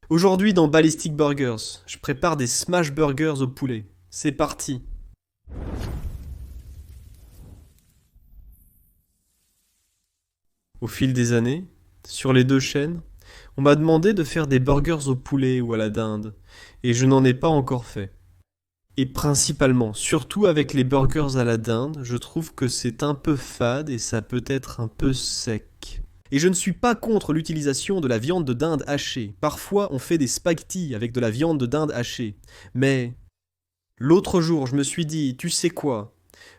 Aujourd'hui dans Ballistic Burgers, je prépare des smash burgers au poulet. C'est parti. Au fil des années, sur les deux chaînes, on m'a demandé de faire des burgers au poulet ou à la dinde, et je n'en ai pas encore fait. Et principalement, surtout avec les burgers à la dinde, je trouve que c'est un peu fade et ça peut être un peu sec. Et je ne suis pas contre l'utilisation de la viande de dinde hachée. Parfois, on fait des spaghettis avec de la viande de dinde hachée. Mais l'autre jour, je me suis dit, tu sais quoi?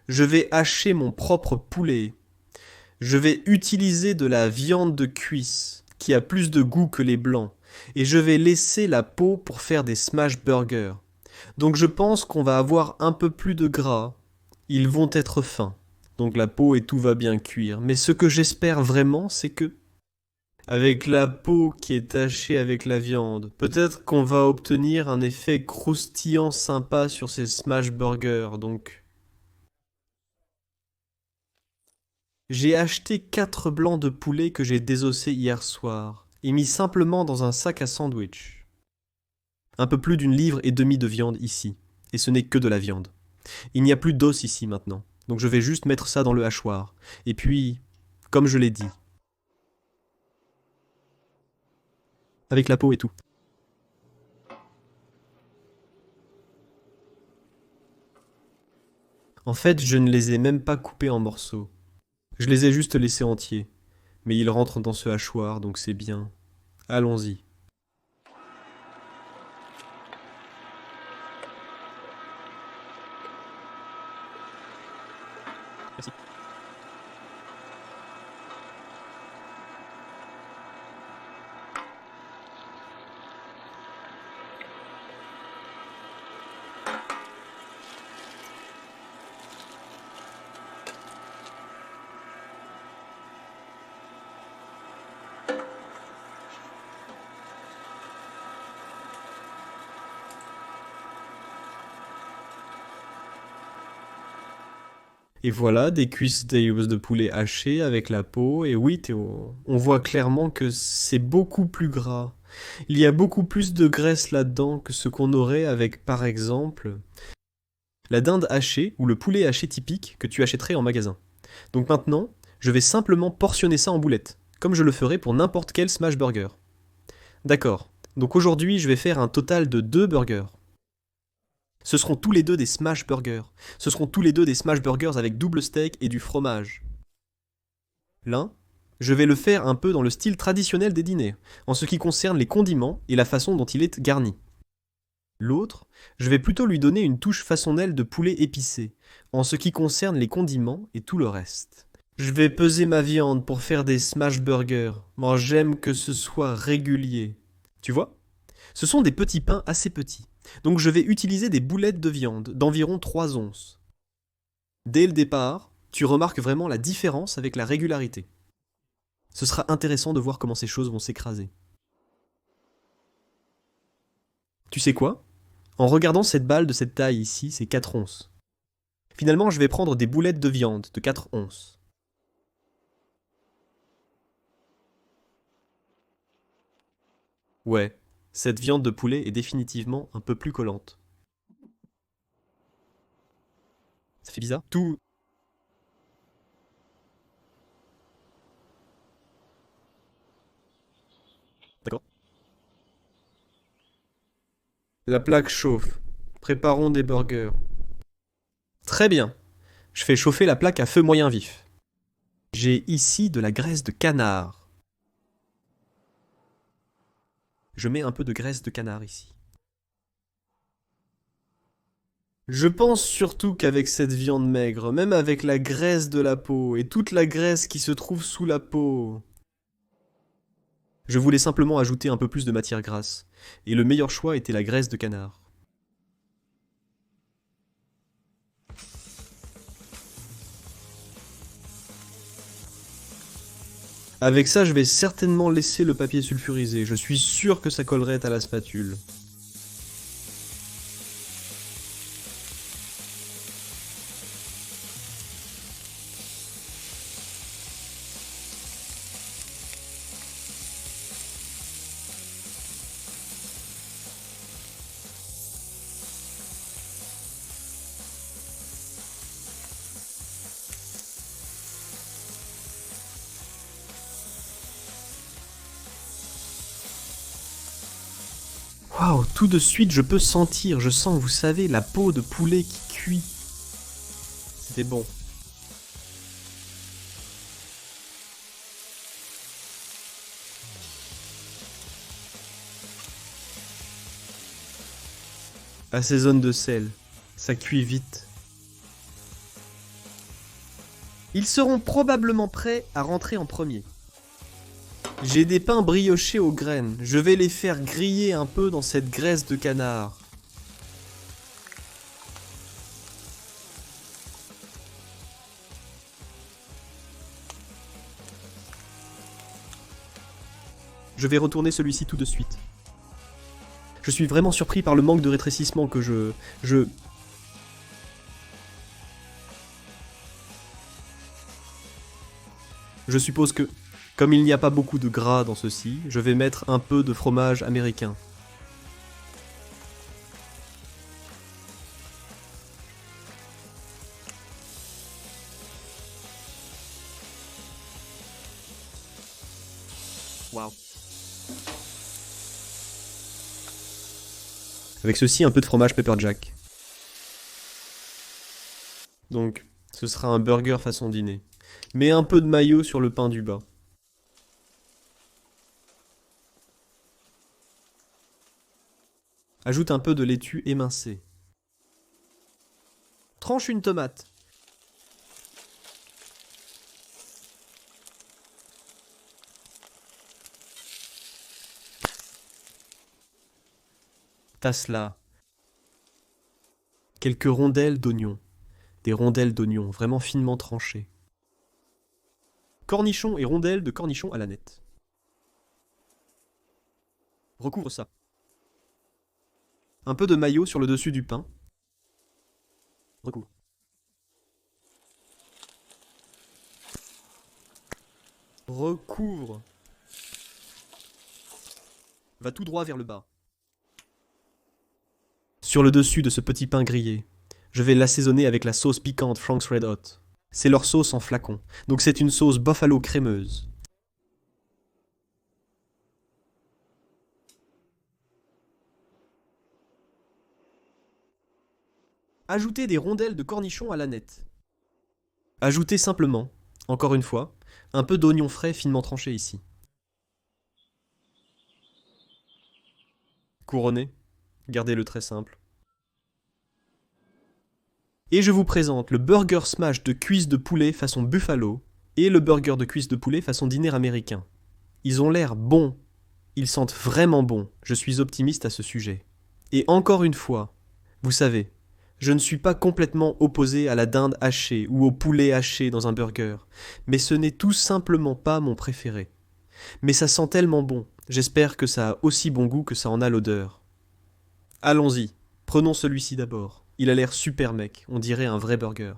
Je vais hacher mon propre poulet. Je vais utiliser de la viande de cuisse, qui a plus de goût que les blancs. Et je vais laisser la peau pour faire des smash burgers. Donc je pense qu'on va avoir un peu plus de gras. Ils vont être fins. Donc la peau et tout va bien cuire. Mais ce que j'espère vraiment, c'est que, avec la peau qui est tachée avec la viande, peut-être qu'on va obtenir un effet croustillant sympa sur ces smash burgers. Donc j'ai acheté 4 blancs de poulet que j'ai désossés hier soir et mis simplement dans un sac à sandwich. Un peu plus d'une livre et demie de viande ici. Et ce n'est que de la viande. Il n'y a plus d'os ici maintenant. Donc je vais juste mettre ça dans le hachoir. Et puis, comme je l'ai dit, avec la peau et tout. En fait, je ne les ai même pas coupés en morceaux. Je les ai juste laissés entiers. Mais ils rentrent dans ce hachoir, donc c'est bien. Allons-y. Merci. Et voilà, des cuisses de poulet hachées avec la peau. Et oui, Théo, on voit clairement que c'est beaucoup plus gras. Il y a beaucoup plus de graisse là-dedans que ce qu'on aurait avec, par exemple, la dinde hachée ou le poulet haché typique que tu achèterais en magasin. Donc maintenant, je vais simplement portionner ça en boulettes, comme je le ferais pour n'importe quel smash burger. D'accord. Donc aujourd'hui, je vais faire un total de 2 burgers. Ce seront tous les deux des smash burgers. Ce seront tous les deux des smash burgers avec double steak et du fromage. L'un, je vais le faire un peu dans le style traditionnel des dîners, en ce qui concerne les condiments et la façon dont il est garni. L'autre, je vais plutôt lui donner une touche façonnelle de poulet épicé, en ce qui concerne les condiments et tout le reste. Je vais peser ma viande pour faire des smash burgers. Moi, j'aime que ce soit régulier. Tu vois? Ce sont des petits pains assez petits. Donc je vais utiliser des boulettes de viande d'environ 3 onces. Dès le départ, tu remarques vraiment la différence avec la régularité. Ce sera intéressant de voir comment ces choses vont s'écraser. Tu sais quoi? En regardant cette balle de cette taille ici, c'est 4 onces. Finalement, je vais prendre des boulettes de viande de 4 onces. Ouais, cette viande de poulet est définitivement un peu plus collante. Ça fait bizarre? Tout. D'accord. La plaque chauffe. Préparons des burgers. Très bien. Je fais chauffer la plaque à feu moyen vif. J'ai ici de la graisse de canard. Je mets un peu de graisse de canard ici. Je pense surtout qu'avec cette viande maigre, même avec la graisse de la peau et toute la graisse qui se trouve sous la peau, je voulais simplement ajouter un peu plus de matière grasse. Et le meilleur choix était la graisse de canard. Avec ça, je vais certainement laisser le papier sulfurisé. Je suis sûr que ça collerait à la spatule. Waouh, tout de suite je peux sentir, je sens, vous savez, la peau de poulet qui cuit. C'était bon. Assaisonne de sel, ça cuit vite. Ils seront probablement prêts à rentrer en premier. J'ai des pains briochés aux graines, je vais les faire griller un peu dans cette graisse de canard. Je vais retourner celui-ci tout de suite. Je suis vraiment surpris par le manque de rétrécissement que Je suppose que, comme il n'y a pas beaucoup de gras dans ceci, je vais mettre un peu de fromage américain. Waouh. Avec ceci, un peu de fromage pepper jack. Donc, ce sera un burger façon dîner. Mets un peu de mayo sur le pain du bas. Ajoute un peu de laitue émincée. Tranche une tomate. Tasse là. Quelques rondelles d'oignons. Des rondelles d'oignons vraiment finement tranchées. Cornichons et rondelles de cornichons à la nette. Recouvre ça. Un peu de mayo sur le dessus du pain. Recouvre. Recouvre. Va tout droit vers le bas. Sur le dessus de ce petit pain grillé, je vais l'assaisonner avec la sauce piquante Frank's Red Hot. C'est leur sauce en flacon, donc c'est une sauce buffalo crémeuse. Ajoutez des rondelles de cornichons à la nette. Ajoutez simplement, encore une fois, un peu d'oignon frais finement tranché ici. Couronnez, gardez-le très simple. Et je vous présente le burger smash de cuisses de poulet façon buffalo et le burger de cuisses de poulet façon dîner américain. Ils ont l'air bons, ils sentent vraiment bon, je suis optimiste à ce sujet. Et encore une fois, vous savez, je ne suis pas complètement opposé à la dinde hachée ou au poulet haché dans un burger, mais ce n'est tout simplement pas mon préféré. Mais ça sent tellement bon, j'espère que ça a aussi bon goût que ça en a l'odeur. Allons-y, prenons celui-ci d'abord. Il a l'air super mec, on dirait un vrai burger.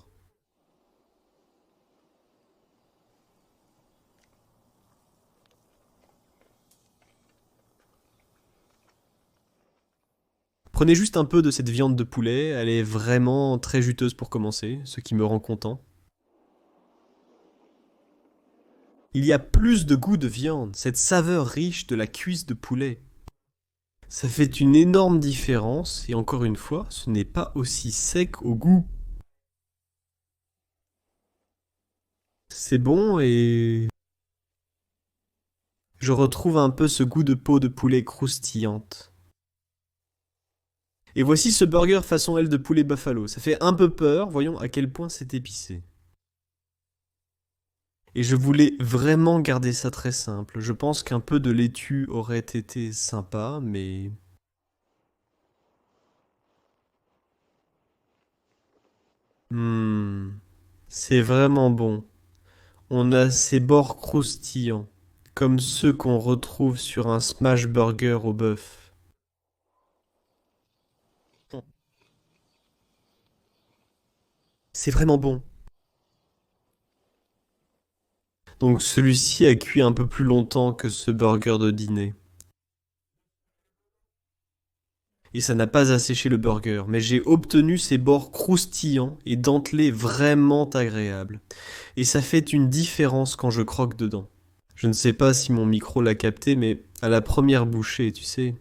Prenez juste un peu de cette viande de poulet, elle est vraiment très juteuse pour commencer, ce qui me rend content. Il y a plus de goût de viande, cette saveur riche de la cuisse de poulet. Ça fait une énorme différence, et encore une fois, ce n'est pas aussi sec au goût. C'est bon et je retrouve un peu ce goût de peau de poulet croustillante. Et voici ce burger façon aile de poulet buffalo. Ça fait un peu peur, voyons à quel point c'est épicé. Et je voulais vraiment garder ça très simple. Je pense qu'un peu de laitue aurait été sympa, mais... C'est vraiment bon. On a ces bords croustillants, comme ceux qu'on retrouve sur un smash burger au bœuf. C'est vraiment bon. Donc celui-ci a cuit un peu plus longtemps que ce burger de dîner. Et ça n'a pas asséché le burger, mais j'ai obtenu ces bords croustillants et dentelés vraiment agréables. Et ça fait une différence quand je croque dedans. Je ne sais pas si mon micro l'a capté, mais à la première bouchée, tu sais,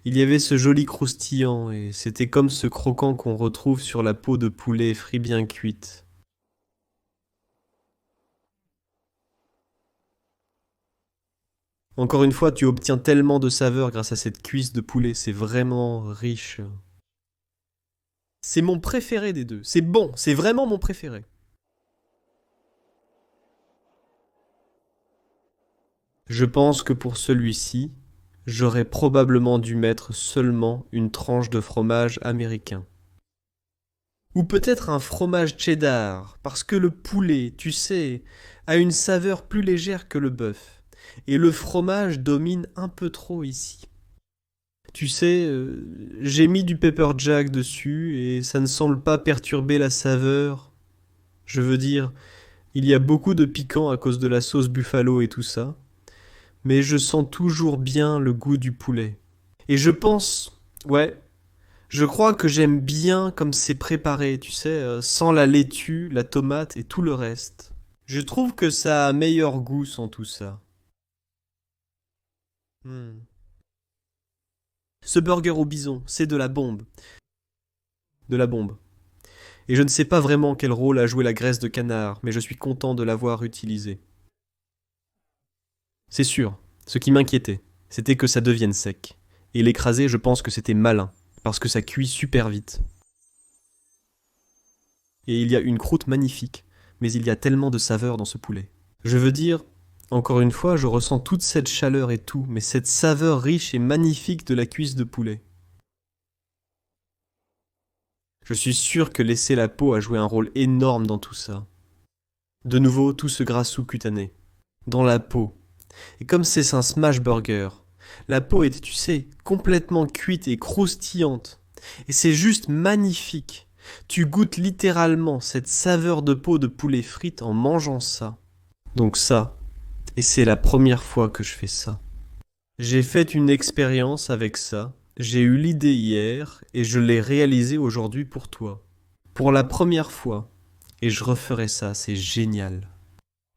Il y avait ce joli croustillant, et c'était comme ce croquant qu'on retrouve sur la peau de poulet frit bien cuite. Encore une fois, tu obtiens tellement de saveur grâce à cette cuisse de poulet, c'est vraiment riche. C'est mon préféré des deux, c'est bon, c'est vraiment mon préféré. Je pense que pour celui-ci, j'aurais probablement dû mettre seulement une tranche de fromage américain. Ou peut-être un fromage cheddar, parce que le poulet, tu sais, a une saveur plus légère que le bœuf. Et le fromage domine un peu trop ici. Tu sais, j'ai mis du pepper jack dessus et ça ne semble pas perturber la saveur. Je veux dire, il y a beaucoup de piquant à cause de la sauce buffalo et tout ça. Mais je sens toujours bien le goût du poulet. Et je pense, ouais, je crois que j'aime bien comme c'est préparé, tu sais, sans la laitue, la tomate et tout le reste. Je trouve que ça a meilleur goût sans tout ça. Hmm. Ce burger au bison, c'est de la bombe. De la bombe. Et je ne sais pas vraiment quel rôle a joué la graisse de canard, mais je suis content de l'avoir utilisée. C'est sûr, ce qui m'inquiétait, c'était que ça devienne sec. Et l'écraser, je pense que c'était malin, parce que ça cuit super vite. Et il y a une croûte magnifique, mais il y a tellement de saveur dans ce poulet. Je veux dire, encore une fois, je ressens toute cette chaleur et tout, mais cette saveur riche et magnifique de la cuisse de poulet. Je suis sûr que laisser la peau a joué un rôle énorme dans tout ça. De nouveau, tout ce gras sous-cutané. Dans la peau. Et comme c'est un smash burger, la peau est, tu sais, complètement cuite et croustillante. Et c'est juste magnifique. Tu goûtes littéralement cette saveur de peau de poulet frite en mangeant ça. Donc ça, et c'est la première fois que je fais ça. J'ai fait une expérience avec ça. J'ai eu l'idée hier et je l'ai réalisée aujourd'hui pour toi. Pour la première fois. Et je referai ça, c'est génial.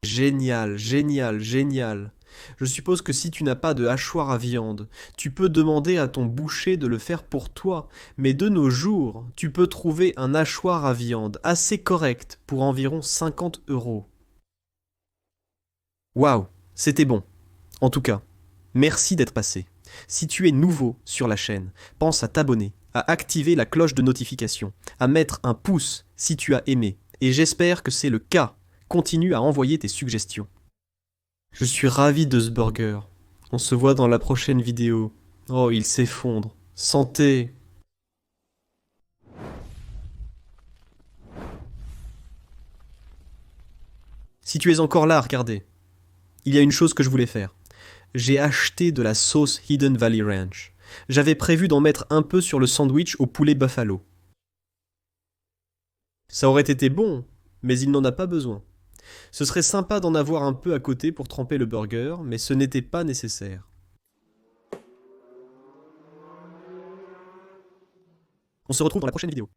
Génial, génial, génial. Je suppose que si tu n'as pas de hachoir à viande, tu peux demander à ton boucher de le faire pour toi, mais de nos jours, tu peux trouver un hachoir à viande assez correct pour environ 50 €. Waouh, c'était bon. En tout cas, merci d'être passé. Si tu es nouveau sur la chaîne, pense à t'abonner, à activer la cloche de notification, à mettre un pouce si tu as aimé, et j'espère que c'est le cas. Continue à envoyer tes suggestions. Je suis ravi de ce burger. On se voit dans la prochaine vidéo. Oh, il s'effondre. Santé! Si tu es encore là, regardez. Il y a une chose que je voulais faire. J'ai acheté de la sauce Hidden Valley Ranch. J'avais prévu d'en mettre un peu sur le sandwich au poulet buffalo. Ça aurait été bon, mais il n'en a pas besoin. Ce serait sympa d'en avoir un peu à côté pour tremper le burger, mais ce n'était pas nécessaire. On se retrouve dans la prochaine vidéo.